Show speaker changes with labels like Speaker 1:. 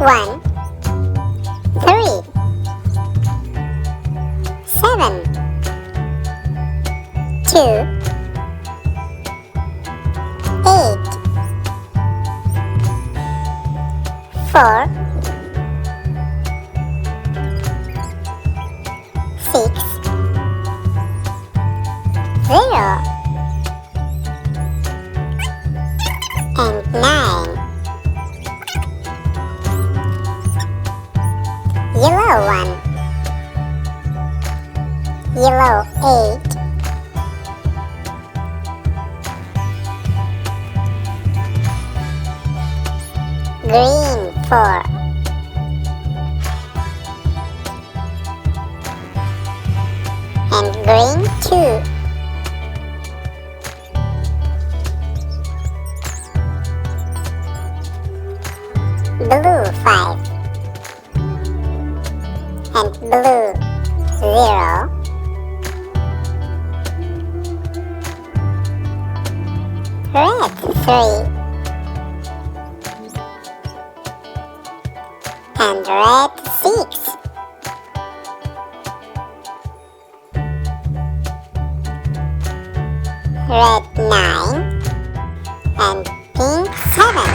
Speaker 1: 1, 3, 7, 2, 8, 4, 6, 0, and 9. Yellow 1, yellow 8, green 4, and green 2, blue 5, and blue 0, red 3, and red 6, red 9, and pink 7,